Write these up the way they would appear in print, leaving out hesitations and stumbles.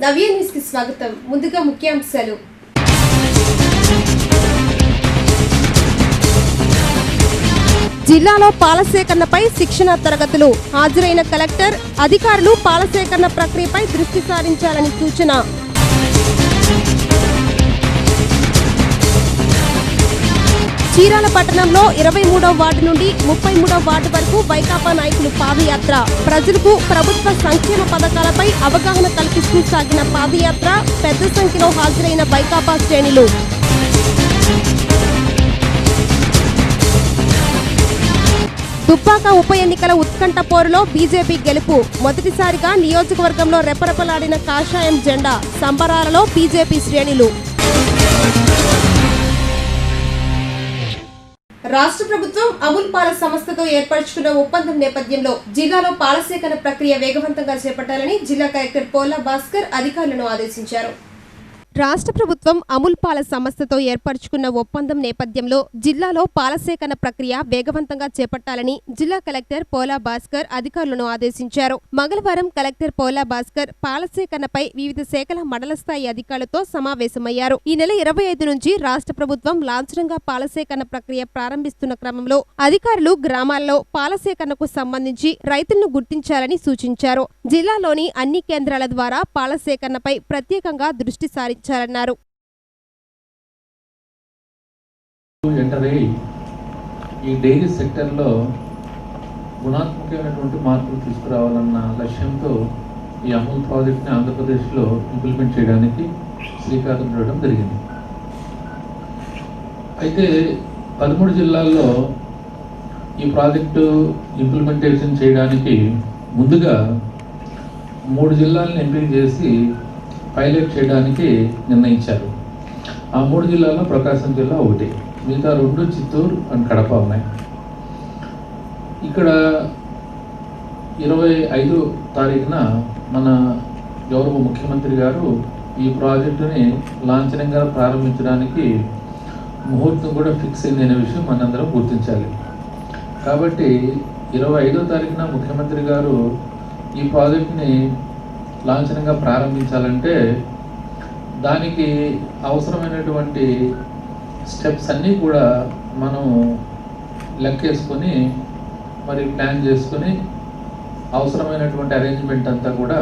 నవ్య news కి స్వాగతం. ముందుగా ముఖ్యాంశాలు. జిల్లాలో పాల సేకరణపై శిక్షణ తరగతులు. హాజరైన కలెక్టర్, అధికారులు పాల సేకరణ ప్రక్రియపై దృష్టి సారించాలని సూచన. చీరాల పట్టణంలో 23వ వార్డు నుండి 33వ వార్డు వరకు వైకాపా నాయకులు పాదయాత్ర. ప్రజలకు ప్రభుత్వ సంక్షేమ పథకాలపై అవగాహన కల్పిస్తూ సాగిన పాదయాత్ర. పెద్ద సంఖ్యలో హాజరైన వైకాపా శ్రేణులు. దుబ్బాక ఉప ఎన్నికల ఉత్కంఠ పోరులో బీజేపీ గెలుపు. మొదటిసారిగా నియోజకవర్గంలో రెపరెపలాడిన కాషాయం జెండా. సంబరాలలో బీజేపీ శ్రేణులు. రాష్ట్ర ప్రభుత్వం అమూల్ పాల సంస్థతో ఏర్పరచుకున్న ఒప్పందం నేపథ్యంలో జిల్లాలో పాల సేకరణ ప్రక్రియ వేగవంతంగా చేపట్టాలని జిల్లా కలెక్టర్ పోలా భాస్కర్ అధికారులను ఆదేశించారు. రాష్ట్ర ప్రభుత్వం అమూల్ పాల సంస్థతో ఏర్పరచుకున్న ఒప్పందం నేపథ్యంలో జిల్లాలో పాల సేకరణ ప్రక్రియ వేగవంతంగా చేపట్టాలని జిల్లా కలెక్టర్ పోలా భాస్కర్ అధికారులను ఆదేశించారు. మంగళవారం కలెక్టర్ పోలా భాస్కర్ పాల సేకరణపై వివిధ శాఖల మండల స్థాయి అధికారులతో సమావేశమయ్యారు. ఈ నెల 25 నుంచి రాష్ట్ర ప్రభుత్వం లాంఛనంగా పాల సేకరణ ప్రక్రియ ప్రారంభిస్తున్న క్రమంలో అధికారులు గ్రామాల్లో పాల సేకరణకు సంబంధించి రైతులను గుర్తించాలని సూచించారు. జిల్లాలోని అన్ని కేంద్రాల ద్వారా పాల సేకరణపై ప్రత్యేకంగా దృష్టి సారించారు. ఈ డైరీ సెక్టర్లో గుణాత్మకమైనటువంటి మార్పులు తీసుకురావాలన్న లక్ష్యంతో ఈ అమూల్ ప్రాజెక్ట్ని ఆంధ్రప్రదేశ్లో ఇంప్లిమెంట్ చేయడానికి శ్రీకారం చుట్టడం జరిగింది. అయితే 13 జిల్లాల్లో ఈ ప్రాజెక్టు ఇంప్లిమెంటేషన్ చేయడానికి ముందుగా 3 జిల్లాలను ఎంపిక చేసి పైలట్ చేయడానికి నిర్ణయించారు. ఆ 3 జిల్లాల్లో ప్రకాశం జిల్లా ఒకటి, మిగతా 2 చిత్తూరు అండ్ కడప ఉన్నాయి. ఇక్కడ 25 తారీఖున మన గౌరవ ముఖ్యమంత్రి గారు ఈ ప్రాజెక్టుని లాంఛనంగా ప్రారంభించడానికి ముహూర్తం కూడా ఫిక్స్ అయింది అనే విషయం మనందరం గుర్తించాలి. కాబట్టి 25వ తారీఖున ముఖ్యమంత్రి గారు ఈ ప్రాజెక్ట్ని లాంఛనంగా ప్రారంభించాలంటే దానికి అవసరమైనటువంటి స్టెప్స్ అన్నీ కూడా మనం లెక్కేసుకొని మరి ప్లాన్ చేసుకొని అవసరమైనటువంటి అరేంజ్మెంట్ అంతా కూడా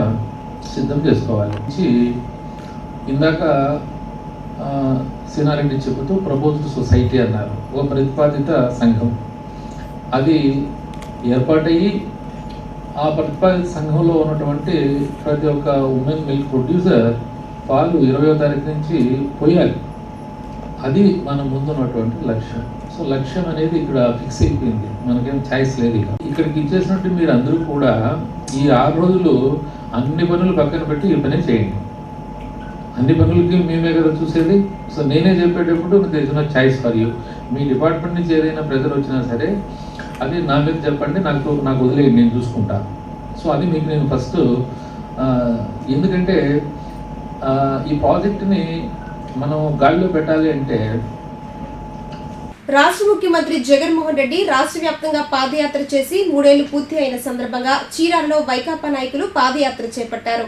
సిద్ధం చేసుకోవాలి. ఇందాక సినారెడ్డి చెబుతూ ప్రపోజ్డ్ సొసైటీ అన్నారు, ఒక ప్రతిపాదిత సంఘం. అది ఏర్పాటయ్యి ఆ ప్రతిపాదిత సంఘంలో ఉన్నటువంటి ప్రతి ఒక్క ఉమెన్ మిల్క్ ప్రొడ్యూసర్ పాలు 20వ తారీఖు నుంచి పోయాలి. అది మన ముందున్నటువంటి లక్ష్యం. సో లక్ష్యం అనేది ఇక్కడ ఫిక్స్ అయిపోయింది, మనకేం ఛాయిస్ లేదు. ఇక్కడికి ఇచ్చేసినట్టు మీరు అందరూ కూడా ఈ 6 రోజులు అన్ని పనులు పక్కన పెట్టి ఈ పనే చేయండి. అన్ని పనులకి మేమే కదా చూసేది. సో నేనే చెప్పేటప్పుడు there is no choice for you. మీ డిపార్ట్మెంట్ నుంచి ఏదైనా ప్రెజర్ వచ్చినా సరే అది నా మీద చెప్పండి, నాకు వదిలేయండి, నేను చూసుకుంటా. సో అది మీకు నేను ఫస్ట్, ఎందుకంటే ఈ ప్రాజెక్ట్ని మనం గాలిలో పెట్టాలి అంటే. రాష్ట్ర ముఖ్యమంత్రి జగన్మోహన్ రెడ్డి రాష్ట్ర వ్యాప్తంగా పాదయాత్ర చేసి 3 ఏళ్లు పూర్తి అయిన సందర్భంగా చీరాలలో వైకాపా నాయకులు పాదయాత్ర చేపట్టారు.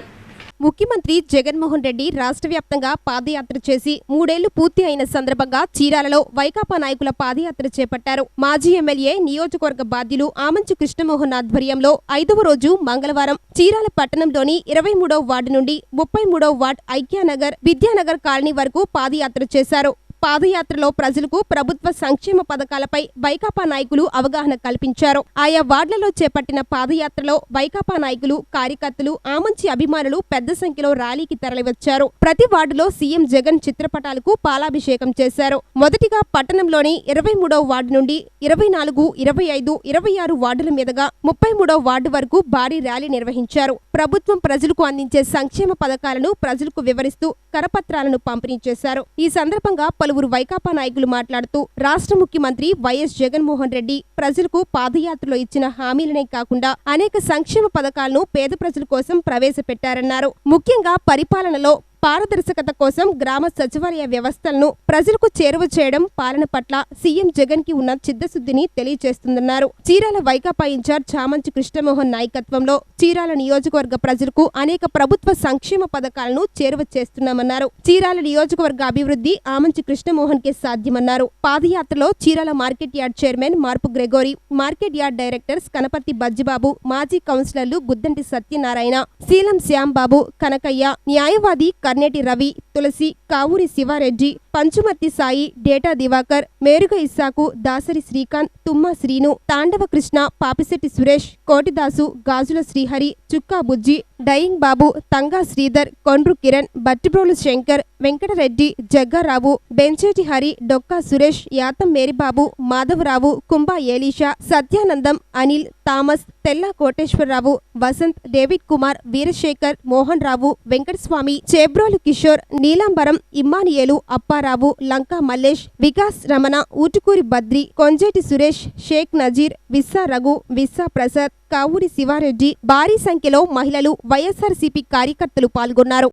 ముఖ్యమంత్రి జగన్మోహన్ రెడ్డి రాష్ట్ర వ్యాప్తంగా పాదయాత్ర చేసి 3 ఏళ్లు పూర్తి అయిన సందర్భంగా చీరాలలో వైకాపా నాయకుల పాదయాత్ర చేపట్టారు. మాజీ ఎమ్మెల్యే, నియోజకవర్గ బాధ్యులు ఆమంచి కృష్ణమోహన్ ఆధ్వర్యంలో 5వ రోజు మంగళవారం చీరాల పట్టణంలోని 23వ వార్డు నుండి 33వ వార్డు ఐక్యానగర్, విద్యానగర్ కాలనీ వరకు పాదయాత్ర చేశారు. పాదయాత్రలో ప్రజలకు ప్రభుత్వ సంక్షేమ పథకాలపై వైకాపా నాయకులు అవగాహన కల్పించారు. ఆయా వార్డులలో చేపట్టిన పాదయాత్రలో వైకాపా నాయకులు, కార్యకర్తలు, ఆమంచి అభిమానులు పెద్ద సంఖ్యలో ర్యాలీకి తరలివచ్చారు. ప్రతి వార్డులో సీఎం జగన్ చిత్రపటాలకు పాలాభిషేకం చేశారు. మొదటిగా పట్టణంలోని 23వ వార్డు నుండి 24, 25, 26 వార్డుల మీదుగా 33వ వార్డు వరకు భారీ ర్యాలీ నిర్వహించారు. ప్రభుత్వం ప్రజలకు అందించే సంక్షేమ పథకాలను ప్రజలకు వివరిస్తూ కరపత్రాలను పంపిణీ చేశారు. ఈ సందర్భంగా పలువురు వైకాపా నాయకులు మాట్లాడుతూ రాష్ట్ర ముఖ్యమంత్రి వైఎస్ జగన్మోహన్ రెడ్డి ప్రజలకు పాదయాత్రలో ఇచ్చిన హామీలనే కాకుండా అనేక సంక్షేమ పథకాలను పేద ప్రజల కోసం ప్రవేశపెట్టారన్నారు. ముఖ్యంగా పరిపాలనలో పారదర్శకత కోసం గ్రామ సచివాలయ వ్యవస్థలను ప్రజలకు చేరువ చేయడం పాలన పట్ల సీఎం జగన్ కి ఉన్న చిత్తశుద్ధిని తెలియజేస్తుందన్నారు. చీరాల వైకాపా ఇన్ఛార్జ్ చామంచి కృష్ణమోహన్ నాయకత్వంలో చీరాల నియోజకవర్గ ప్రజలకు అనేక ప్రభుత్వ సంక్షేమ పథకాలను చేరువ చేస్తున్నామన్నారు. చీరాల నియోజకవర్గ అభివృద్ధి ఆమంచి కృష్ణమోహన్ కే సాధ్యమన్నారు. పాదయాత్రలో Chirala market yard chairman Marpu Gregory, market yard directors Kanaparthi Bajjibabu, మాజీ కౌన్సిలర్లు గుద్దంటి సత్యనారాయణ, శీలం శ్యాంబాబు, కనకయ్య, న్యాయవాది Karneti Ravi, Tulasi, Kavuri Sivareddy, Panchumarthi Sai, Deta Diwakar, Meruga Issaku, Dasari Srikanth, Tumma Srinu, Tandava Krishna, Papisetty Suresh, Kotidasu, Gajula Srihari, Chukka Bujji, dyeing Babu, Thanga Sridhar, Kondru Kiran, Battiprolu Shankar, Venkatareddy, Jaggarao, Bencheti Hari, Dokka Suresh, Yatham Meribabu, Madhavarao, Kumbha Elisha, Satyanandam, Anil, Thomas, తెల్లా Koteswararao, Vasant, David Kumar, Veerasekhar, Mohan Rao, Venkataswamy, Chebrolu Kishore, Neelambaram, Immanuel, Apparao, Lanka Mallesh, Vikas Ramana, Utukuri Badri, Konjeti Suresh, Sheikh Nazir, విస్సా Raghu, విస్సా Prasad, Kavuri Sivareddy, భారీ సంఖ్యలో మహిళలు, వైఎస్ఆర్సీపీ కార్యకర్తలు పాల్గొన్నారు.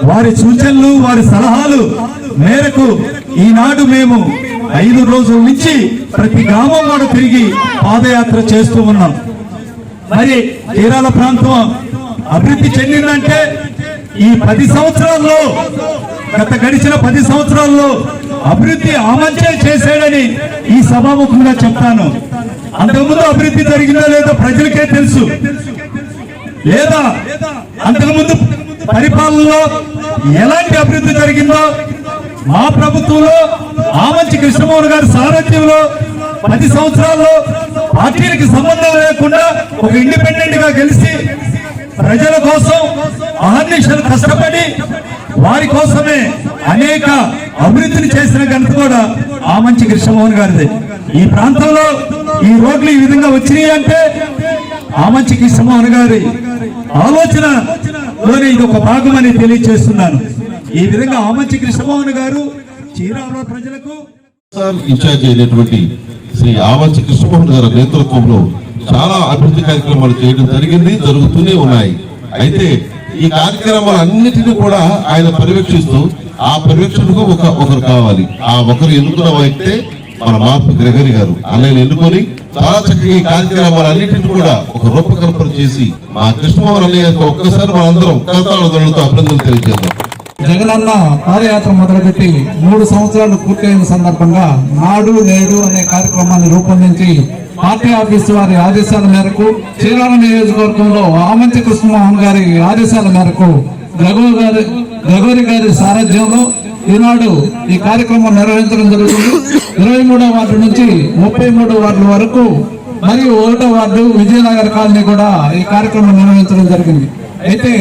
వారి సూచనలు, వారి సలహాలు మేరకు ఈనాడు మేము 5 రోజుల నుంచి ప్రతి గ్రామం కూడా తిరిగి పాదయాత్ర చేస్తూ ఉన్నాం. మరి చీరాల ప్రాంతం అభివృద్ధి చెందిందంటే ఈ 10 సంవత్సరాల్లో, గడిచిన 10 సంవత్సరాల్లో అభివృద్ధి ఆమంచే చేశాడని ఈ సభాముఖంగా చెప్తాను. అంతకుముందు అభివృద్ధి జరిగిందో లేదో ప్రజలకే తెలుసు. లేదా అంతకుముందు పరిపాలనలో ఎలాంటి అభివృద్ధి జరిగిందో మా ప్రభుత్వంలో ఆమంచి కృష్ణమోహన్ గారి సారథ్యంలో 10 సంవత్సరాల్లో పార్టీలకు సంబంధం లేకుండా ఒక ఇండిపెండెంట్ గా గెలిచి ప్రజల కోసం అహర్నిశలు కష్టపడి వారి కోసమే అనేక అభివృద్ధిని చేసిన ఘనత కూడా ఆమంచి కృష్ణమోహన్ గారిది. ఈ ప్రాంతంలో ఈ రోడ్లు ఈ విధంగా వచ్చినాయి అంటే ఆమంచి కృష్ణమోహన్ గారి ఆలోచనలోనే ఇది ఒక భాగమని తెలియజేస్తున్నాను. ఈ విధంగా ఆమంచి కృష్ణమోహన్ గారు చీరాల ప్రజలకు ఇన్ఛార్జ్ అయినటువంటి శ్రీ ఆమంచి కృష్ణమోహన్ గారి నేతృత్వంలో చాలా అభివృద్ధి కార్యక్రమాలు చేయడం జరిగింది, జరుగుతూనే ఉన్నాయి. అయితే ఈ కార్యక్రమాలన్నిటినీ కూడా ఆయన పర్యవేక్షిస్తూ ఆ పర్యవేక్షణకు ఒకరు కావాలి. ఆ ఒకరు ఎన్నుకున్న వ్యక్తే మన మార్పు గ్రెగరీ గారు. ఆయన ఎన్నుకొని చాలా చక్కగా ఈ కార్యక్రమాలన్నింటినీ కూడా ఒక రూపకల్పన చేసి మా కృష్ణమోహన్ అన్నయ్య ఒక్కసారి మనందరం కలతాళతో అభినందనలు తెలియజేద్దాం. జగనన్న పాదయాత్ర మొదలుపెట్టి 3 సంవత్సరాలు పూర్తయిన సందర్భంగా నాడు నేడు అనే కార్యక్రమాన్ని రూపొందించి పార్టీ ఆఫీసు వారి ఆదేశాల మేరకు చీరాల నియోజకవర్గంలో ఆమంచి కృష్ణమోహన్ గారి ఆదేశాల మేరకు గ్రెగోరీ గారి సారథ్యంలో ఈనాడు ఈ కార్యక్రమం నిర్వహించడం జరుగుతుంది. 23వ వార్డు నుంచి 33 వార్డుల వరకు మరియు 1వ వార్డు విజయనగర్ కాలనీ కూడా ఈ కార్యక్రమం నిర్వహించడం జరిగింది. అయితే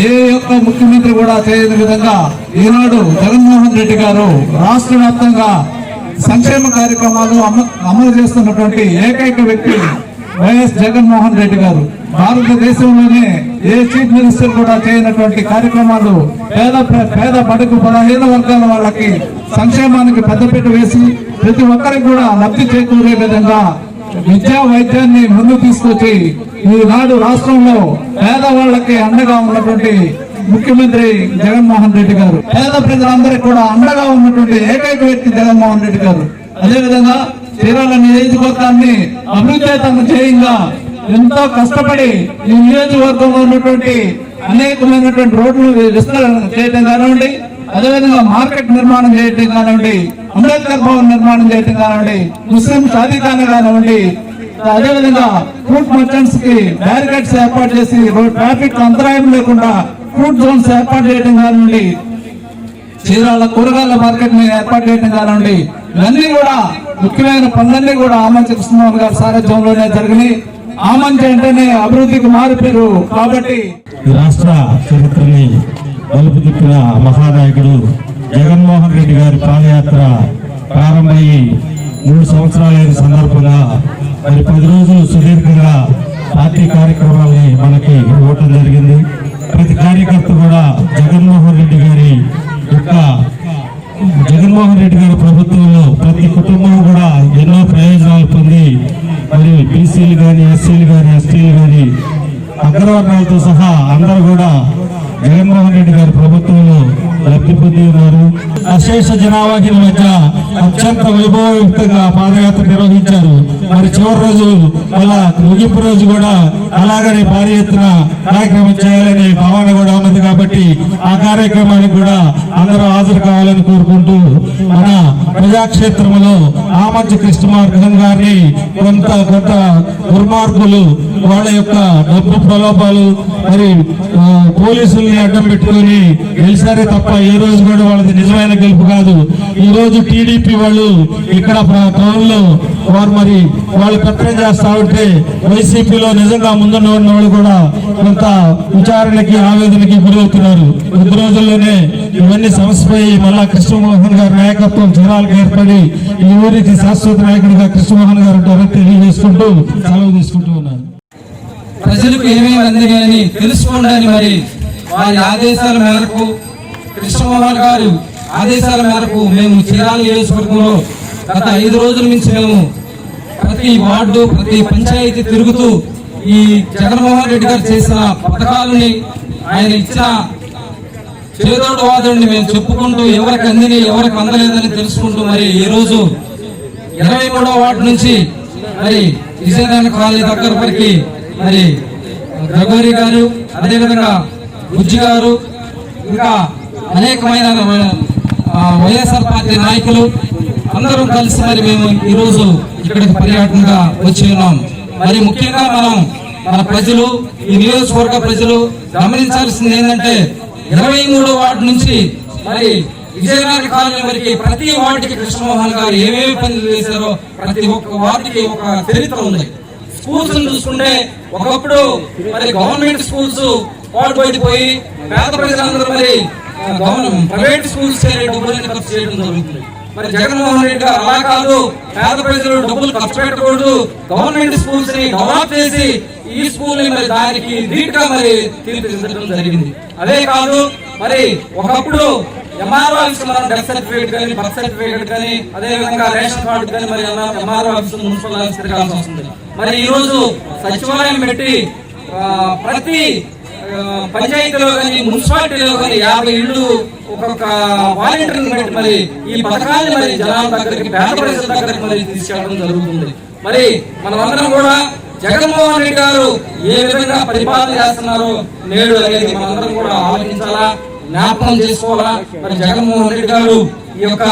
ఏ ఒక్క ముఖ్యమంత్రి కూడా చేయని విధంగా ఈనాడు జగన్మోహన్ రెడ్డి గారు రాష్ట్ర వ్యాప్తంగా సంక్షేమ కార్యక్రమాలు అమలు చేస్తున్నటువంటి ఏకైక వ్యక్తి వైఎస్ జగన్మోహన్ రెడ్డి గారు. భారతదేశంలోనే ఏ చీఫ్ మినిస్టర్ కూడా చేయనటువంటి కార్యక్రమాలు పేద బడుగు బలహీన వర్గాల వాళ్ళకి సంక్షేమానికి పెద్దపీట వేసి ప్రతి ఒక్కరికి కూడా లబ్ధి చేకూరే విధంగా విద్యా వైద్యాన్ని ముందు తీసుకొచ్చి ఈనాడు రాష్ట్రంలో పేదవాళ్ళకి అండగా ఉన్నటువంటి ముఖ్యమంత్రి జగన్మోహన్ రెడ్డి గారు. పేద ప్రజలందరికీ కూడా అండగా ఉన్నటువంటి ఏకైక వ్యక్తి జగన్మోహన్ రెడ్డి గారు. అదేవిధంగా చీరాల నియోజకవర్గాన్ని అభివృద్ధి చేయంగా ఎంతో కష్టపడి ఈ నియోజకవర్గంలో ఉన్నటువంటి అనేకమైనటువంటి రోడ్లు విస్తరణ చేయడం కానివ్వండి, అదేవిధంగా మార్కెట్ నిర్మాణం చేయడం కానివ్వండి, అంబేద్కర్ భవన్ నిర్మాణం చేయడం కానివ్వండి, ముస్లిం షాదీఖానా కానివ్వండి, అదేవిధంగా ఫ్రూట్ మర్చెంట్స్ కి బ్యారికేడ్స్ ఏర్పాటు చేసి ట్రాఫిక్ అంతరాయం లేకుండా ఫ్రూట్ జోన్స్ ఏర్పాటు చేయడం కానివ్వండి, చీరాల కూరగాయల మార్కెట్ ని ఏర్పాటు చేయడం కానివ్వండి, ఇవన్నీ కూడా ముఖ్యమైన పనులన్నీ కూడా ఆమంచి కృష్ణమోహన్ గారి సారథ్యంలోనే జరిగినాయి. ఆమంచి అంటేనే అభివృద్ధికి మారుపేరు కాబట్టి రాష్ట్ర చరిత్రని మలుపు తిప్పిన మహానాయకుడు జగన్మోహన్ రెడ్డి గారి పాదయాత్ర ప్రారంభమయ్యి 3 సంవత్సరాలైన సందర్భంగా మరి 10 రోజులు సుదీర్ఘంగా పార్టీ కార్యక్రమాలని మనకి ఇవ్వటం జరిగింది. ప్రతి కార్యకర్త కూడా జగన్మోహన్ రెడ్డి గారి ప్రభుత్వంలో ప్రతి కుటుంబం కూడా ఎన్నో ప్రయోజనాలు పొంది మరి బీసీలు కానీ, ఎస్సీలు కానీ, ఎస్టీలు కానీ, అగ్రవర్ణాలతో సహా అందరూ కూడా జగన్మోహన్ రెడ్డి గారి ప్రభుత్వంలో లబ్ధి పొంది ఉన్నారు. అశేష జనాభాకి మధ్య అత్యంత వైభవయుక్తంగా పాదయాత్ర నిర్వహించారు. మరి చివరి రోజు వాళ్ళ ముగింపు రోజు కూడా అలాగనే భారీ ఎత్తున కార్యక్రమం చేయాలనే భావన కూడా ఉన్నది. కాబట్టి ఆ కార్యక్రమానికి కూడా అందరూ హాజరు కావాలని కోరుకుంటూ, మన ప్రజాక్షేత్రంలో ఆమంచి కృష్ణమార్గన్ గారిని కొంత దుర్మార్గులు వాళ్ళ యొక్క డబ్బు ప్రలోభాలు మరి పోలీసుల్ని అడ్డం పెట్టుకుని గెలిచారే తప్ప ఏ రోజు కూడా వాళ్ళది నిజమైన గెలుపు కాదు. ఈ రోజు టీడీపీ వాళ్ళు ఇక్కడ టౌన్ లో వారు మరి వాళ్ళు కట్టడం చేస్తా ఉంటే వైసీపీలో నిజంగా ముందున్న వాళ్ళు కూడా కొంత విచారణకి, ఆవేదనకి గురవుతున్నారు. కొద్ది రోజుల్లోనే ఇవన్నీ సమస్యపోయి మళ్ళా కృష్ణమోహన్ గారి నాయకత్వం చిరాలకు ఏర్పడి ఈ ఊరికి శాశ్వత నాయకుడిగా కృష్ణమోహన్ గారు ఉంటారని తెలియజేసుకుంటూ సెలవు తీసుకుంటూ ఉన్నారు. ప్రజలకు ఏమేమి అందినాయని తెలుసుకోండి మరి వారి ఆదేశాల మేరకు, కృష్ణమోహన్ గారు ఆదేశాల మేరకు మేము చీరాల నియోజకవర్గంలో గత 5 రోజుల నుంచి మేము ప్రతి వార్డు, ప్రతి పంచాయతీ తిరుగుతూ ఈ జగన్మోహన్ రెడ్డి గారు చేసిన పథకాలని, ఆయన ఇచ్చిన చేదోడు వాదోడిని మేము చెప్పుకుంటూ ఎవరికి అందిని ఎవరికి అందలేదని తెలుసుకుంటూ మరి ఈ రోజు 23వ వార్డు నుంచి మరి విజయనగరం కాలనీ దగ్గర వరకు మరి గగోరి గారు, అదేవిధంగా బుజ్జి గారు, ఇంకా అనేకమైన వైఎస్ఆర్ పార్టీ నాయకులు అందరం కలిసి మరి మేము ఈరోజు ఇక్కడికి పర్యటనగా వచ్చి ఉన్నాం. మరి ముఖ్యంగా మన ప్రజలు, ఈ నియోజకవర్గ ప్రజలు గమనించాల్సింది ఏంటంటే 23వ వార్డు నుంచి మరి విజయనగరం కాలనీ వరకు ప్రతి వార్డుకి కృష్ణమోహన్ గారు ఏమేమి పనులు చేశారో ప్రతి ఒక్క వార్డుకి ఒక చరిత్ర ఉంది. స్కూల్స్ చూసుకుంటే ఒకప్పుడు మరి గవర్నమెంట్ స్కూల్స్ పాడుపడిపోయి పేద ప్రజలందరూ మరి ప్రైవేట్ స్కూల్స్ డబ్బులు ఖర్చు చేయడం జరుగుతుంది. మరి జగన్మోహన్ రెడ్డి గారు అలా కాదు, పేద ప్రజలు డబ్బులు ఖర్చు పెట్టకూడదు, గవర్నమెంట్ స్కూల్స్ ని డెవలప్ చేసి ఈ స్కూల్ ని మరి దానికి ధీట్ గా మరి తీర్చిదిద్దడం జరిగింది. అదే కాదు, మరి ఒకప్పుడు ఎంఆర్ఓ ఆఫీస్ మనం డెత్ సర్టిఫికేట్ కానీ, బర్త్ సర్టిఫికేట్ కానీ, అదే విధంగా రేషన్ కార్డు కానీ మరి ఎంఆర్ఓ ఆఫీస్, మున్సిపల్ ఆఫీస్ తిరగాల్సి వస్తుంది. మరి ఈ రోజు సచివాలయం పెట్టి ప్రతి పంచాయతీలో కానీ, మున్సిపాలిటీలో కానీ 50 ఇళ్ళు ఒక్కొక్క వాలంటీర్ని పెట్టి మరి ఈ పథకాన్ని మరి జనాల దగ్గరికి, పేద ప్రజల దగ్గరికి మరి తీసుకెళ్ళడం జరుగుతుంది. మరి మనమందరం కూడా జగన్మోహన్ రెడ్డి గారు ఏ విధంగా పరిపాలన చేస్తున్నారో నేడు అనేది మనందరం కూడా ఆలోచించాలా, జ్ఞాపకం చేసుకోవాలా. మరి జగన్మోహన్ రెడ్డి గారు ఈ యొక్క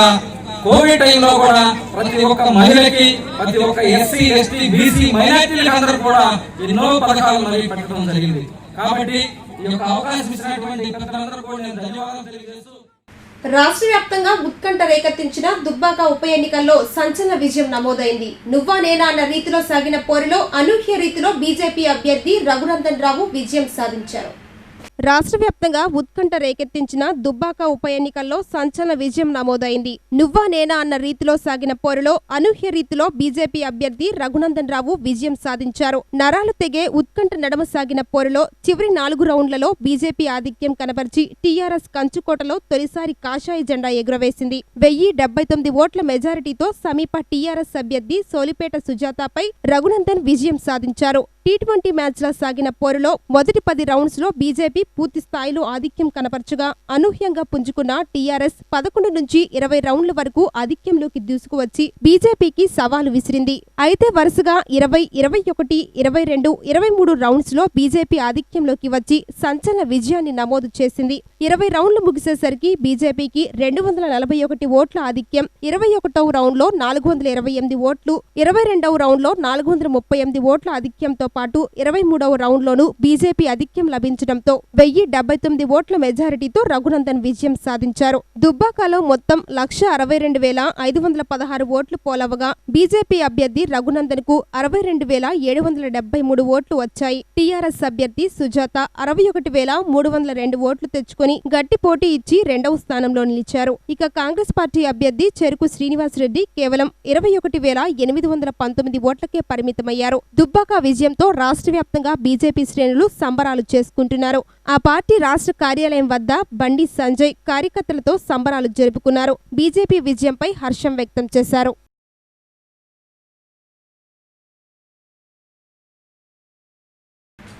కోవిడ్ టైంలో కూడా ప్రతి ఒక్క మహిళకి, ప్రతి ఒక్క ఎస్సీ, ఎస్టీ, బీసీ మైనారిటీలకు అందరూ కూడా ఎన్నో పథకాలు మరి పెట్టడం జరిగింది. కాబట్టి ఈ యొక్క అవకాశం ఇచ్చినటువంటి పెద్దలందరూ కూడా నేను ధన్యవాదాలు తెలియజేస్తూ, రాష్ట్ర వ్యాప్తంగా ఉత్కంఠ రేకెత్తించిన దుబ్బాక ఉప ఎన్నికల్లో సంచలన విజయం నమోదైంది. నువ్వా నేనా అన్న రీతిలో సాగిన పోరులో అనూహ్య రీతిలో బీజేపీ అభ్యర్థి రఘునందన్ రావు విజయం సాధించారు. రాష్ట్ర వ్యాప్తంగా ఉత్కంఠ రేకెత్తించిన దుబ్బాక ఉప ఎన్నికల్లో సంచలన విజయం నమోదైంది. నువ్వా నేనా అన్న రీతిలో సాగిన పోరులో అనూహ్య రీతిలో బీజేపీ అభ్యర్థి రఘునందన్ రావు విజయం సాధించారు. నరాలు తెగే ఉత్కంఠ నడమ సాగిన పోరులో చివరి 4 రౌండ్లలో బీజేపీ ఆధిక్యం కనబర్చి టీఆర్ఎస్ కంచుకోటలో తొలిసారి కాషాయ జెండా ఎగురవేసింది. 1079 ఓట్ల మెజారిటీతో సమీప టీఆర్ఎస్ అభ్యర్థి సోలిపేట సుజాతపై రఘునందన్ విజయం సాధించారు. T20 మ్యాచ్లా సాగిన పోరులో మొదటి 10 రౌండ్స్ లో బీజేపీ పూర్తి స్థాయిలో ఆధిక్యం కనపరచుగా అనూహ్యంగా పుంజుకున్న టీఆర్ఎస్ 11 నుంచి 20 రౌండ్ల వరకు ఆధిక్యంలోకి దూసుకువచ్చి బీజేపీకి సవాలు విసిరింది. అయితే వరుసగా 20, 21, 22, 23 రౌండ్స్ లో బీజేపీ ఆధిక్యంలోకి వచ్చి సంచలన విజయాన్ని నమోదు చేసింది. 20 రౌండ్లు ముగిసేసరికి బీజేపీకి 241 ఓట్ల ఆధిక్యం, 21వ రౌండ్ లో 428 ఓట్లు, 22వ రౌండ్ లో 438 ఓట్ల ఆధిక్యంతో పాటు 23వ రౌండ్లోనూ బీజేపీ ఆధిక్యం లభించడంతో 1079 ఓట్ల మెజారిటీతో రఘునందన్ విజయం సాధించారు. దుబ్బాకలో మొత్తం 162,516 ఓట్లు పోలవగా బీజేపీ అభ్యర్థి రఘునందన్ కు 62,773 ఓట్లు వచ్చాయి. టీఆర్ఎస్ అభ్యర్థి సుజాత 61,302 ఓట్లు తెచ్చుకుని గట్టి పోటీ ఇచ్చి 2వ స్థానంలో నిలిచారు. ఇక కాంగ్రెస్ పార్టీ అభ్యర్థి చెరుకు శ్రీనివాసరెడ్డి కేవలం 21,819 ఓట్లకే పరిమితమయ్యారు. దుబ్బాక విజయంతో రాష్ట్ర వ్యాప్తంగా బీజేపీ శ్రేణులు సంబరాలు చేసుకుంటున్నారు. ఆ పార్టీ రాష్ట్ర కార్యాలయం వద్ద బండి సంజయ్ కార్యకర్తలతో సంబరాలు జరుపుకున్నారు. బీజేపీ విజయంపై హర్షం వ్యక్తం చేశారు.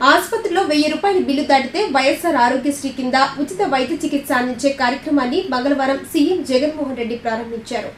ఆసుపత్రిలో 1000 రూపాయల బిల్లు దాటితే వైఎస్ఆర్ ఆరోగ్యశ్రీ కింద ఉచిత వైద్య చికిత్స అందించే కార్యక్రమాన్ని మంగళవారం సీఎం జగన్మోహన్ రెడ్డి ప్రారంభించారు.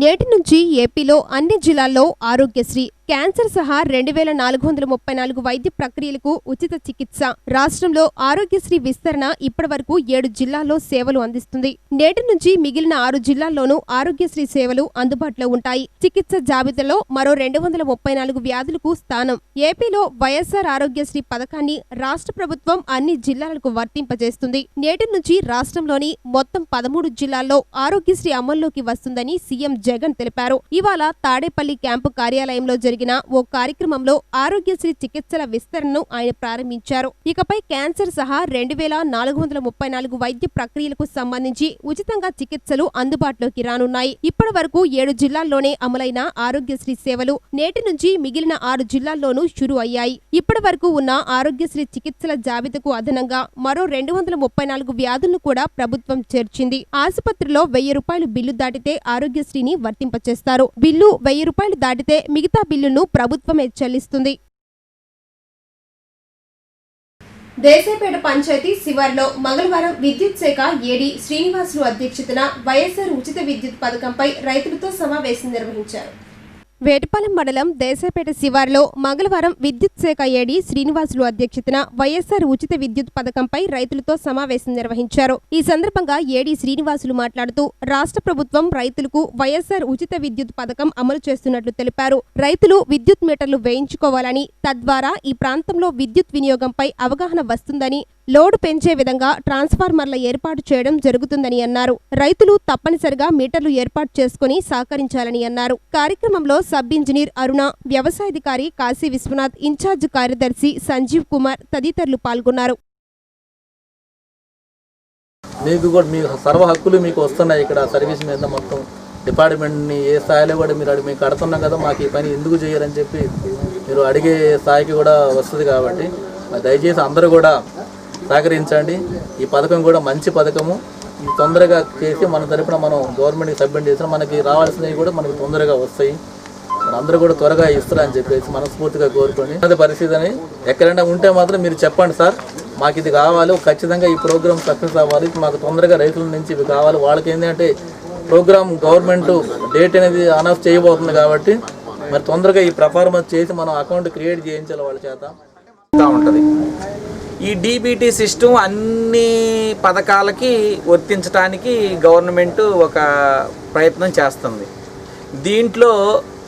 నేటి నుంచి ఏపీలో అన్ని జిల్లాల్లో ఆరోగ్యశ్రీ, క్యాన్సర్ సహా 2434 వైద్య ప్రక్రియలకు ఉచిత చికిత్స. రాష్ట్రంలో ఆరోగ్యశ్రీ విస్తరణ ఇప్పటి వరకు 7 జిల్లాల్లో సేవలు అందిస్తుంది. నేటి నుంచి మిగిలిన 6 జిల్లాల్లోనూ ఆరోగ్యశ్రీ సేవలు అందుబాటులో ఉంటాయి. చికిత్స జాబితాలో మరో 234 వ్యాధులకు స్థానం. ఏపీలో వైఎస్ఆర్ ఆరోగ్యశ్రీ పథకాన్ని రాష్ట్ర ప్రభుత్వం అన్ని జిల్లాలకు వర్తింపజేస్తుంది. నేటి నుంచి రాష్ట్రంలోని మొత్తం 13 జిల్లాల్లో ఆరోగ్యశ్రీ అమల్లోకి వస్తుందని సీఎం జగన్ తెలిపారు. ఇవాళ తాడేపల్లి క్యాంపు కార్యాలయంలో జరిగిన ఓ కార్యక్రమంలో ఆరోగ్యశ్రీ చికిత్సల విస్తరణను ఆయన ప్రారంభించారు. ఇకపై క్యాన్సర్ సహా 2434 వైద్య ప్రక్రియలకు సంబంధించి ఉచితంగా చికిత్సలు అందుబాటులోకి రానున్నాయి. ఇప్పటి వరకు 7 జిల్లాల్లోనే అమలైన ఆరోగ్యశ్రీ సేవలు నేటి నుంచి మిగిలిన 6 జిల్లాల్లోనూ షురు అయ్యాయి. ఇప్పటి వరకు ఉన్న ఆరోగ్యశ్రీ చికిత్సల జాబితాకు అదనంగా మరో 234 వ్యాధులను కూడా ప్రభుత్వం చేర్చింది. ఆసుపత్రిలో 1000 రూపాయలు బిల్లు దాటితే ఆరోగ్యశ్రీని వర్తింపచేస్తారు. బిల్లు 1000 రూపాయలు దాటితే మిగతా బిల్లును ప్రభుత్వమే చెల్లిస్తుంది. దేశాయపేట పంచాయతీ శివార్లో మంగళవారం విద్యుత్ శాఖ ఏడీ శ్రీనివాసులు అధ్యక్షతన వైఎస్ఆర్ ఉచిత విద్యుత్ పథకంపై రైతులతో సమావేశం నిర్వహించారు. వేటపాలెం మండలం దేశాయపేట శివార్లో మంగళవారం విద్యుత్ శాఖ ఏడీ శ్రీనివాసులు అధ్యక్షతన వైఎస్ఆర్ ఉచిత విద్యుత్ పథకంపై రైతులతో సమావేశం నిర్వహించారు. ఈ సందర్భంగా ఏడీ శ్రీనివాసులు మాట్లాడుతూ రాష్ట్ర ప్రభుత్వం రైతులకు వైఎస్ఆర్ ఉచిత విద్యుత్ పథకం అమలు చేస్తున్నట్లు తెలిపారు. రైతులు విద్యుత్ మీటర్లు వేయించుకోవాలని, తద్వారా ఈ ప్రాంతంలో విద్యుత్ వినియోగంపై అవగాహన వస్తుందని, లోడు పెంచే విధంగా ట్రాన్స్ఫార్మర్ల ఏర్పాటు చేయడం జరుగుతుందని అన్నారు. రైతులు తప్పనిసరిగా మీటర్లు ఏర్పాటు చేసుకుని సహకరించాలని అన్నారు. కార్యక్రమంలో సబ్ ఇంజనీర్ అరుణ, వ్యవసాయాధికారి కాశీ విశ్వనాథ్, ఇన్ఛార్జ్ కార్యదర్శి సంజీవ్ కుమార్ తదితరులు పాల్గొన్నారు. మీకు కూడా మీ సర్వ హక్కులు మీకు వస్తున్నాయి. ఇక్కడ సర్వీస్ మీద మొత్తం డిపార్ట్మెంట్ని ఏ స్థాయిలో కూడా మీరు మేము కడుతున్నాం కదా, మాకు ఈ పని ఎందుకు చేయరని చెప్పి మీరు అడిగే స్థాయికి కూడా వస్తుంది. కాబట్టి దయచేసి అందరూ కూడా సహకరించండి. ఈ పథకం కూడా మంచి పథకము. ఇది తొందరగా చేసి మన తరపున మనం గవర్నమెంట్కి సబ్మిట్ చేసినా మనకి రావాల్సినవి కూడా మనకి తొందరగా వస్తాయి. అందరూ కూడా త్వరగా ఇస్తారని చెప్పేసి మనస్ఫూర్తిగా కోరుకొని అదే పరిస్థితి అని ఎక్కడైనా ఉంటే మాత్రం మీరు చెప్పండి సార్, మాకు ఇది కావాలి, ఖచ్చితంగా ఈ ప్రోగ్రామ్ సక్సెస్ అవ్వాలి, మాకు తొందరగా రైతుల నుంచి ఇవి కావాలి. వాళ్ళకి ఏంటంటే ప్రోగ్రామ్ గవర్నమెంట్ డేట్ అనేది అనౌన్స్ చేయబోతుంది కాబట్టి మరి తొందరగా ఈ పర్ఫార్మెన్స్ చేసి మనం అకౌంట్ క్రియేట్ చేయించాలి వాళ్ళ చేత ఉంటుంది. ఈ డీబీటీ సిస్టమ్ అన్ని పథకాలకి వర్తించడానికి గవర్నమెంట్ ఒక ప్రయత్నం చేస్తుంది. దీంట్లో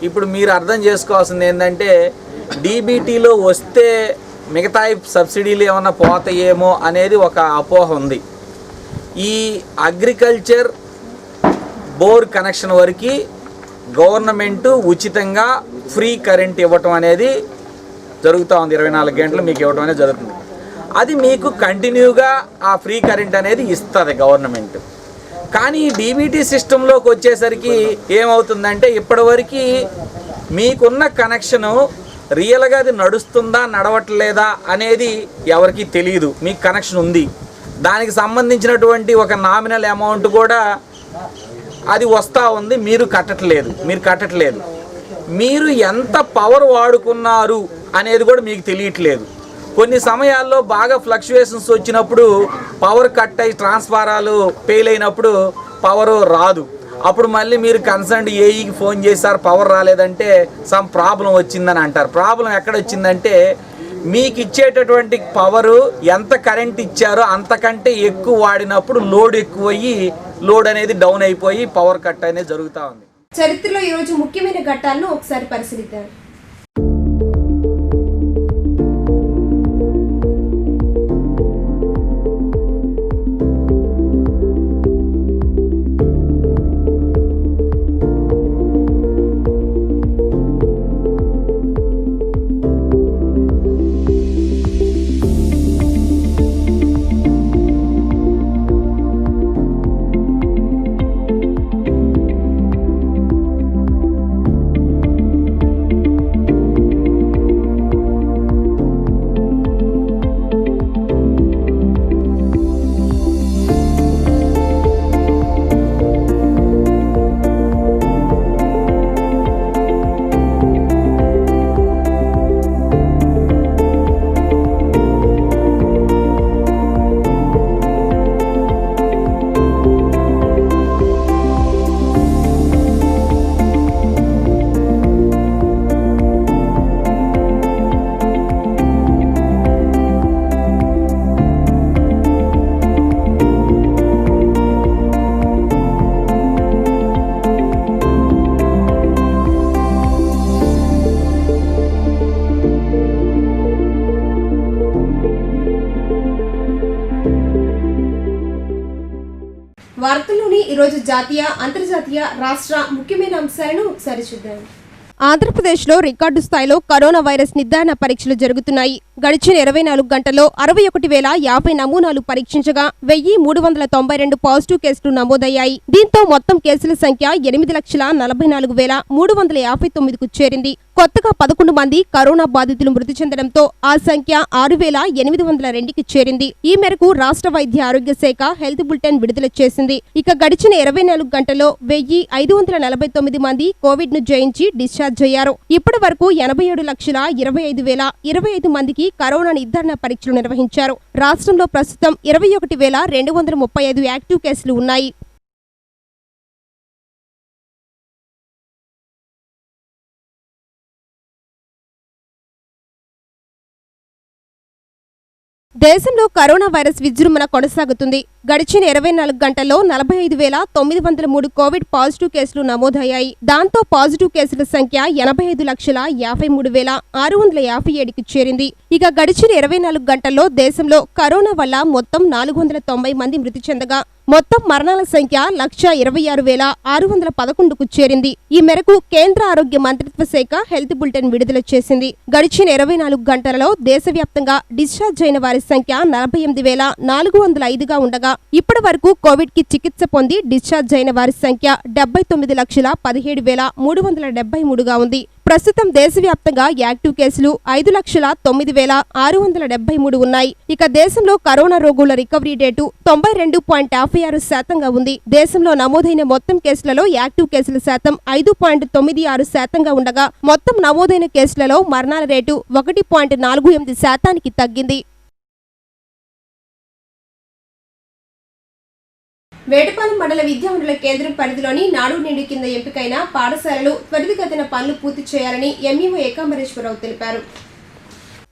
ఇప్పుడు మీరు అర్థం చేసుకోవాల్సింది ఏంటంటే డీబీటీలో వస్తే మిగతా సబ్సిడీలు ఏమన్నా పోతాయేమో అనేది ఒక అపోహ ఉంది. ఈ అగ్రికల్చర్ బోర్ కనెక్షన్ వరకు గవర్నమెంట్ ఉచితంగా ఫ్రీ కరెంట్ ఇవ్వటం అనేది జరుగుతూ ఉంది. 24 గంటలు మీకు ఇవ్వటం అనేది జరుగుతుంది. అది మీకు కంటిన్యూగా ఆ ఫ్రీ కరెంట్ అనేది ఇస్తుంది గవర్నమెంట్. కానీ ఈ డీబీటీ సిస్టంలోకి వచ్చేసరికి ఏమవుతుందంటే ఇప్పటివరకు మీకున్న కనెక్షను రియల్గా అది నడుస్తుందా నడవట్లేదా అనేది ఎవరికి తెలియదు. మీకు కనెక్షన్ ఉంది, దానికి సంబంధించినటువంటి ఒక నామినల్ అమౌంట్ కూడా అది వస్తూ ఉంది, మీరు కట్టట్లేదు. మీరు ఎంత పవర్ వాడుకున్నారు అనేది కూడా మీకు తెలియట్లేదు. కొన్ని సమయాల్లో బాగా ఫ్లక్చువేషన్స్ వచ్చినప్పుడు పవర్ కట్ అయ్యి ట్రాన్స్ఫారాలు ఫెయిల్ అయినప్పుడు పవర్ రాదు. అప్పుడు మళ్ళీ మీరు కన్సర్న్ ఏఈకి ఫోన్ చేశారు, పవర్ రాలేదంటే సమ్ ప్రాబ్లం వచ్చిందని అంటారు. ప్రాబ్లం ఎక్కడ వచ్చిందంటే మీకు ఇచ్చేటటువంటి పవరు ఎంత కరెంట్ ఇచ్చారో అంతకంటే ఎక్కువ వాడినప్పుడు లోడ్ ఎక్కువయ్యి లోడ్ అనేది డౌన్ అయిపోయి పవర్ కట్ అనేది జరుగుతూ ఉంది. చరిత్రలో ఈరోజు ముఖ్యమైన ఘట్టాలను ఒకసారి పరిశీలిద్దాం. వార్తల్లోని ఈరోజు జాతీయ అంతర్జాతీయ రాష్ట్ర ముఖ్యమైన అంశాలను ఒకసారి చూద్దాం. ఆంధ్రప్రదేశ్లో రికార్డు స్థాయిలో కరోనా వైరస్ నిర్ధారణ పరీక్షలు జరుగుతున్నాయి. గడిచిన 24 గంటల్లో 61,050 నమూనాలు పరీక్షించగా 1,392 పాజిటివ్ కేసులు నమోదయ్యాయి. దీంతో మొత్తం కేసుల సంఖ్య 8,44,359కు చేరింది. కొత్తగా 11 మంది కరోనా బాధితులు మృతి చెందడంతో ఆ సంఖ్య 6,802కి చేరింది. ఈ మేరకు రాష్ట్ర వైద్య ఆరోగ్య శాఖ హెల్త్ బులెటిన్ విడుదల చేసింది. ఇక గడిచిన 24 గంటల్లో 1,549 మంది కోవిడ్ ను జయించి డిశ్చార్జ్ అయ్యారు. ఇప్పటి వరకు 87,25,025 మందికి కరోనా నిర్ధారణ పరీక్షలు నిర్వహించారు. రాష్ట్రంలో ప్రస్తుతం 21,235 యాక్టివ్ కేసులు ఉన్నాయి. దేశంలో కరోనా వైరస్ విజృంభణ కొనసాగుతుంది. గడిచిన 24 గంటల్లో 45,903 కోవిడ్ పాజిటివ్ కేసులు నమోదయ్యాయి. దాంతో పాజిటివ్ కేసుల సంఖ్య 85,53,657కి చేరింది. ఇక గడిచిన 24 గంటల్లో దేశంలో కరోనా వల్ల మొత్తం 490 మంది మృతి చెందగా మొత్తం మరణాల సంఖ్య 126,611కు చేరింది. ఈ మేరకు కేంద్ర ఆరోగ్య మంత్రిత్వ శాఖ హెల్త్ బులెటిన్ విడుదల చేసింది. గడిచిన 24 గంటలలో దేశవ్యాప్తంగా డిశ్చార్జ్ అయిన వారి సంఖ్య 48,405గా ఉండగా ఇప్పటి వరకు కోవిడ్ కి చికిత్స పొంది డిశ్చార్జ్ అయిన వారి సంఖ్య 79,17,373గా ఉంది. ప్రస్తుతం దేశవ్యాప్తంగా యాక్టివ్ కేసులు 5,09,673 ఉన్నాయి. ఇక దేశంలో కరోనా రోగుల రికవరీ రేటు 92.56% ఉంది. దేశంలో నమోదైన మొత్తం కేసులలో యాక్టివ్ కేసుల శాతం 5.96% ఉండగా మొత్తం నమోదైన కేసులలో మరణాల రేటు 1.48% తగ్గింది. వేటపాలెం మండల విద్యావనుల కేంద్రం పరిధిలోని నాడు నేడు కింద ఎంపికైన పాఠశాలలు త్వరితగతిన పనులు పూర్తి చేయాలని ఎంఈఓ ఏకాంబరేశ్వరరావు తెలిపారు.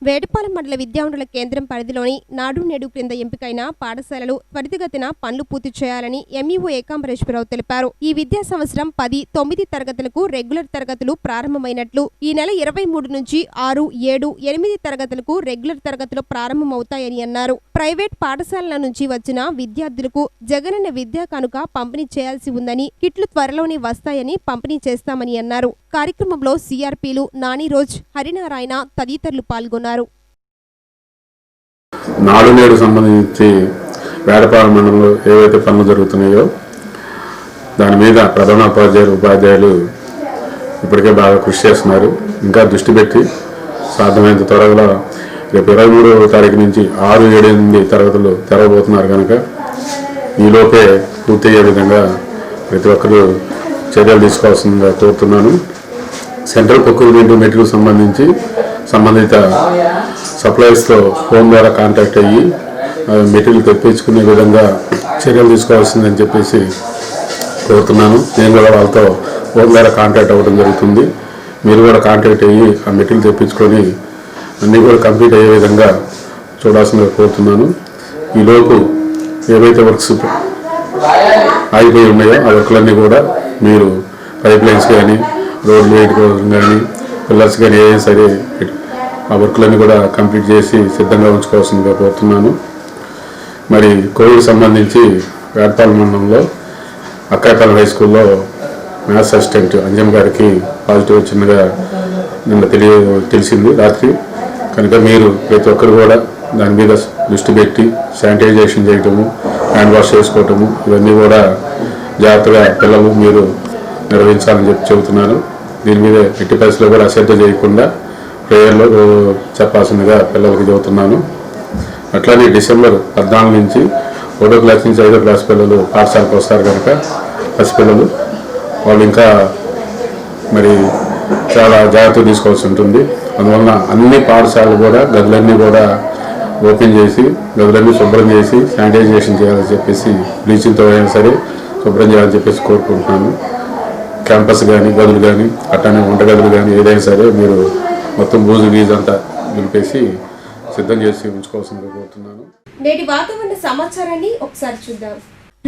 వేటపాలెం మండల విద్యావనుల కేంద్రం పరిధిలోని నాడు నేడు క్రింద ఎంపికైన పాఠశాలలు త్వరితగతిన పనులు పూర్తి చేయాలని ఎంఈఓ ఏకాంబరేశ్వరరావు తెలిపారు. ఈ విద్యా సంవత్సరం 10-9 తరగతులకు రెగ్యులర్ తరగతులు ప్రారంభమైనట్లు, ఈ నెల 23 నుంచి 6, 7, 8 తరగతులకు రెగ్యులర్ తరగతులు ప్రారంభమవుతాయని అన్నారు. ప్రైవేట్ పాఠశాలల నుంచి వచ్చిన విద్యార్థులకు జగనన్న విద్యా కానుక పంపిణీ చేయాల్సి ఉందని, కిట్లు త్వరలోనే వస్తాయని పంపిణీ చేస్తామని అన్నారు. కార్యక్రమంలో సిఆర్పీలు నానిరోజ్, హరినారాయణ తదితరులు పాల్గొన్నారు. నాడు నేడు సంబంధించి వేటపాలెం మండలంలో ఏవైతే పనులు జరుగుతున్నాయో దాని మీద ప్రధాన ఉపాధ్యాయులు ఇప్పటికే బాగా కృషి చేస్తున్నారు. ఇంకా దృష్టి పెట్టి సాధ్యమైనంత త్వరగా రేపు 23వ తారీఖు నుంచి 6, 7, 8 తరగతులు తెరవబోతున్నారు కనుక ఈలోపే పూర్తయ్యే విధంగా ప్రతి ఒక్కరూ చర్యలు తీసుకోవాల్సిందిగా కోరుతున్నాను. సెంట్రల్ ప్రొక్యూర్మెంట్ మెటీరియల్ సంబంధించి సంబంధిత సప్లైస్తో ఫోన్ ద్వారా కాంటాక్ట్ అయ్యి మెటీరియల్ తెప్పించుకునే విధంగా చర్యలు తీసుకోవాల్సిందని చెప్పేసి కోరుతున్నాను. నేను కూడా వాళ్ళతో ఫోన్ ద్వారా కాంటాక్ట్ అవ్వడం జరుగుతుంది. మీరు కూడా కాంటాక్ట్ అయ్యి ఆ మెటీరియల్ తెప్పించుకొని అన్నీ కూడా కంప్లీట్ అయ్యే విధంగా చూడాల్సిందిగా కోరుతున్నాను. ఈలోపు ఏవైతే వర్క్స్ ఆగిపోయి ఉన్నాయో ఆ వర్క్లన్నీ కూడా మీరు పైప్ లైన్స్ కానీ, రోడ్ వేట్ కానీ, పిల్లర్స్ కానీ ఏదైనా సరే ఆ వర్క్లన్నీ కూడా కంప్లీట్ చేసి సిద్ధంగా ఉంచుకోవాల్సిందిగా కోరుతున్నాను. మరి కోవిడ్ సంబంధించి వేటపాలెం మండలంలో అక్కాయపాలెం హై స్కూల్లో మ్యాథ్స్ అసిస్టెంట్ అంజమ్ గారికి పాజిటివ్ వచ్చిందిగా నిన్న తెలిసింది రాత్రి. కనుక మీరు ప్రతి ఒక్కరు కూడా దాని మీద దృష్టి పెట్టి శానిటైజేషన్ చేయటము, హ్యాండ్ వాష్ చేసుకోవటము ఇవన్నీ కూడా జాగ్రత్తగా పిల్లలు మీరు నిర్వహించాలని చెబుతున్నాను. దీని మీద ఎట్టి పరిస్థితుల్లో కూడా అశ్రద్ధ చేయకుండా ప్రేయర్లో చెప్పాల్సిందిగా పిల్లలకి చెబుతున్నాను. అట్లానే డిసెంబర్ 14 నుంచి 1వ క్లాస్ నుంచి 5వ క్లాస్ పిల్లలు పాఠశాలకు వస్తారు కనుక పసిపిల్లలు వాళ్ళు ఇంకా మరి చాలా జాగ్రత్తలు తీసుకోవాల్సి ఉంటుంది. అందువలన అన్ని పాఠశాలలు కూడా గదులన్నీ కూడా ఓపెన్ చేసి గదులన్నీ శుభ్రం చేసి శానిటైజేషన్ చేయాలని చెప్పేసి బ్లీచింగ్తో అయినా సరే శుభ్రం చేయాలని చెప్పేసి కోరుకుంటున్నాను. క్యాంపస్ కానీ గదులు కానీ అట్లానే వంటగదులు కానీ ఏదైనా సరే మీరు మొత్తం బూజు గీజు అంతా నిలిపేసి సిద్ధం చేసి ఉంచుకోవాల్సిందిగా కోరుతున్నాను. నేటి వాతావరణ సమాచారాన్ని ఒకసారి చూద్దాం.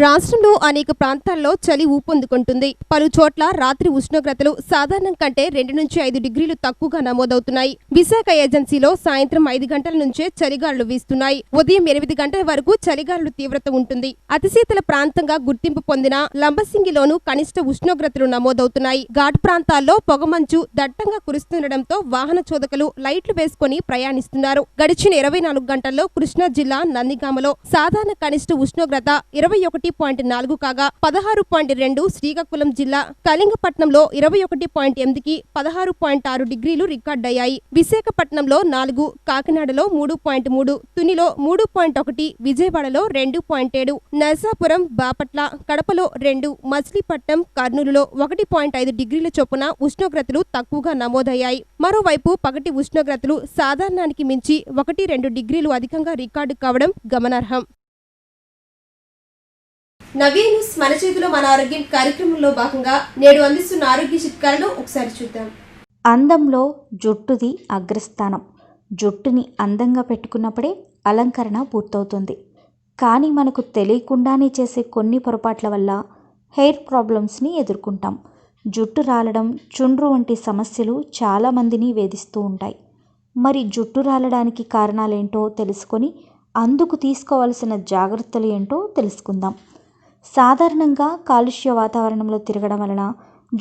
రాష్ట్రంలో అనేక ప్రాంతాల్లో చలి ఊపందుకుంటుంది. పలు చోట్ల రాత్రి ఉష్ణోగ్రతలు సాధారణం కంటే 2 నుంచి 5 డిగ్రీలు తక్కువగా నమోదవుతున్నాయి. విశాఖ ఏజెన్సీలో సాయంత్రం 5 గంటల నుంచే చలిగాలులు వీస్తున్నాయి. ఉదయం 8 గంటల వరకు చలిగాలుల తీవ్రత ఉంటుంది. అతిశీతల ప్రాంతంగా గుర్తింపు పొందిన లంబసింగిలోనూ కనిష్ట ఉష్ణోగ్రతలు నమోదవుతున్నాయి. ఘాట్ ప్రాంతాల్లో పొగమంచు దట్టంగా కురుస్తుండటంతో వాహన చోదకులు లైట్లు వేసుకుని ప్రయాణిస్తున్నారు. గడిచిన 24 గంటల్లో కృష్ణా జిల్లా నందిగామలో సాధారణ కనిష్ట ఉష్ణోగ్రత 21.4 కాగా 16.2 శ్రీకాకుళం జిల్లా కళింగపట్నంలో 21.8కి 16.6 డిగ్రీలు రికార్డయ్యాయి. విశాఖపట్నంలో 4, కాకినాడలో 3.3, తునిలో 3.1, విజయవాడలో 2.7, నరసాపురం, బాపట్ల, కడపలో 2, మచిలీపట్నం, కర్నూలులో 1.5 డిగ్రీల చొప్పున ఉష్ణోగ్రతలు తక్కువగా నమోదయ్యాయి. మరోవైపు పగటి ఉష్ణోగ్రతలు సాధారణానికి మించి 1-2 డిగ్రీలు అధికంగా రికార్డు కావడం గమనార్హం. నవ్య న్యూస్ మన చేతిలో మన ఆరోగ్యం కార్యక్రమంలో భాగంగా నేడు అందిస్తున్న ఆరోగ్య చిట్కాలను ఒకసారి చూద్దాం. అందంలో జుట్టుది అగ్రస్థానం. జుట్టుని అందంగా పెట్టుకున్నప్పుడే అలంకరణ పూర్తవుతుంది. కానీ మనకు తెలియకుండానే చేసే కొన్ని పొరపాట్ల వల్ల హెయిర్ ప్రాబ్లమ్స్ని ఎదుర్కొంటాం. జుట్టు రాలడం, చుండ్రు వంటి సమస్యలు చాలామందిని వేధిస్తూ ఉంటాయి. మరి జుట్టు రాలడానికి కారణాలేంటో తెలుసుకొని అందుకు తీసుకోవాల్సిన జాగ్రత్తలు ఏంటో తెలుసుకుందాం. సాధారణంగా కాలుష్య వాతావరణంలో తిరగడం వలన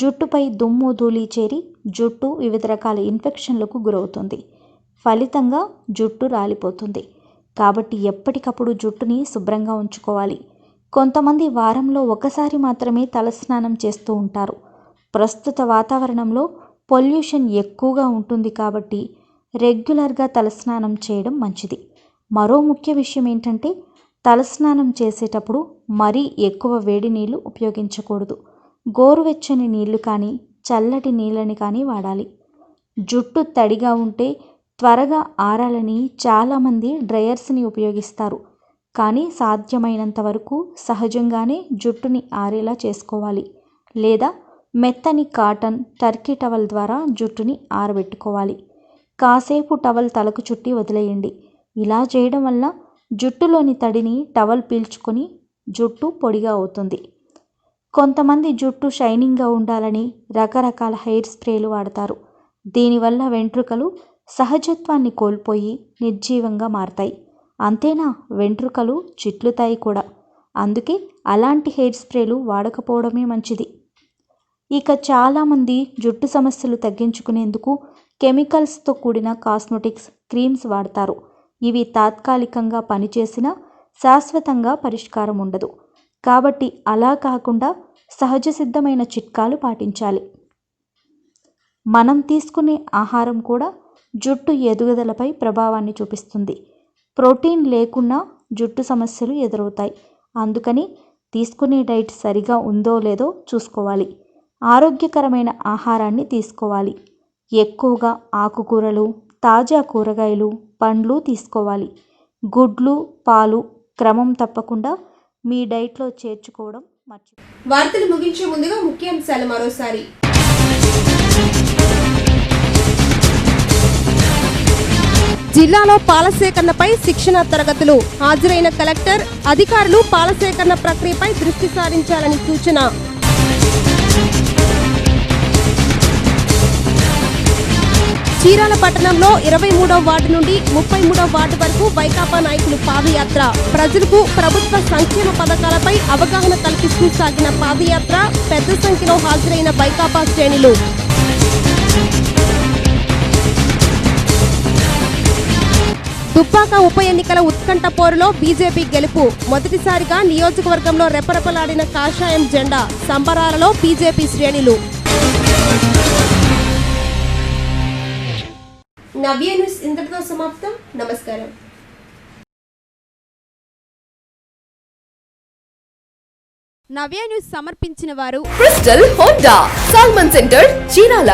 జుట్టుపై దుమ్ము ధూళి చేరి జుట్టు వివిధ రకాల ఇన్ఫెక్షన్లకు గురవుతుంది. ఫలితంగా జుట్టు రాలిపోతుంది. కాబట్టి ఎప్పటికప్పుడు జుట్టుని శుభ్రంగా ఉంచుకోవాలి. కొంతమంది వారంలో ఒకసారి మాత్రమే తలస్నానం చేస్తూ ఉంటారు. ప్రస్తుత వాతావరణంలో పొల్యూషన్ ఎక్కువగా ఉంటుంది కాబట్టి రెగ్యులర్గా తలస్నానం చేయడం మంచిది. మరో ముఖ్య విషయం ఏంటంటే తలస్నానం చేసేటప్పుడు మరీ ఎక్కువ వేడి నీళ్లు ఉపయోగించకూడదు. గోరువెచ్చని నీళ్లు కానీ చల్లటి నీళ్ళని కానీ వాడాలి. జుట్టు తడిగా ఉంటే త్వరగా ఆరాలని చాలామంది డ్రయర్స్ని ఉపయోగిస్తారు. కానీ సాధ్యమైనంత వరకు సహజంగానే జుట్టుని ఆరేలా చేసుకోవాలి. లేదా మెత్తని కాటన్, టర్కీ టవల్ ద్వారా జుట్టుని ఆరబెట్టుకోవాలి. కాసేపు టవల్ తలకు చుట్టి వదిలేయండి. ఇలా చేయడం వల్ల జుట్టులోని తడిని టవల్ పీల్చుకొని జుట్టు పొడిగా అవుతుంది. కొంతమంది జుట్టు షైనింగ్గా ఉండాలని రకరకాల హెయిర్ స్ప్రేలు వాడతారు. దీనివల్ల వెంట్రుకలు సహజత్వాన్ని కోల్పోయి నిర్జీవంగా మారతాయి. అంతేనా, వెంట్రుకలు చిట్లుతాయి కూడా. అందుకే అలాంటి హెయిర్ స్ప్రేలు వాడకపోవడమే మంచిది. ఇక చాలామంది జుట్టు సమస్యలు తగ్గించుకునేందుకు కెమికల్స్తో కూడిన కాస్మెటిక్స్, క్రీమ్స్ వాడతారు. ఇవి తాత్కాలికంగా పనిచేసినా శాశ్వతంగా పరిష్కారం ఉండదు. కాబట్టి అలా కాకుండా సహజ సిద్ధమైన చిట్కాలు పాటించాలి. మనం తీసుకునే ఆహారం కూడా జుట్టు ఎదుగుదలపై ప్రభావాన్ని చూపిస్తుంది. ప్రోటీన్ లేకున్నా జుట్టు సమస్యలు ఎదురవుతాయి. అందుకని తీసుకునే డైట్ సరిగా ఉందో లేదో చూసుకోవాలి. ఆరోగ్యకరమైన ఆహారాన్ని తీసుకోవాలి. ఎక్కువగా ఆకుకూరలు, తాజా కూరగాయలు, పండ్లు తీసుకోవాలి. గుడ్లు, పాలు క్రమం తప్పకుండా మీ డైట్లో చేర్చుకోవడం మర్చిపోకండి. వార్తలు ముగించే ముందుగా ముఖ్యాంశాలు మరోసారి. జిల్లాలో పాల సేకరణపై శిక్షణ తరగతులు. హాజరైన కలెక్టర్, అధికారులు పాల సేకరణ ప్రక్రియపై దృష్టి సారించాలని సూచన. చీరాల పట్టణంలో 23వ వార్డు నుండి 33వ వార్డు వరకు వైకాపా నాయకులు పాదయాత్ర. ప్రజలకు ప్రభుత్వ సంక్షేమ పథకాలపై అవగాహన కల్పిస్తూ సాగిన పాదయాత్ర. పెద్ద సంఖ్యలో హాజరైన వైకాపా శ్రేణులు. దుబ్బాక ఉప ఎన్నికల ఉత్కంఠ పోరులో బీజేపీ గెలుపు. మొదటిసారిగా నియోజకవర్గంలో రెపరెపలాడిన కాషాయం జెండా. సంబరాలలో బీజేపీ శ్రేణులు. నవ్య న్యూస్ ఇంతటితో సమాప్తం. నమస్కారం. నవ్య న్యూస్ సమర్పించిన వారు crystal Honda, Salman centre, Chirala.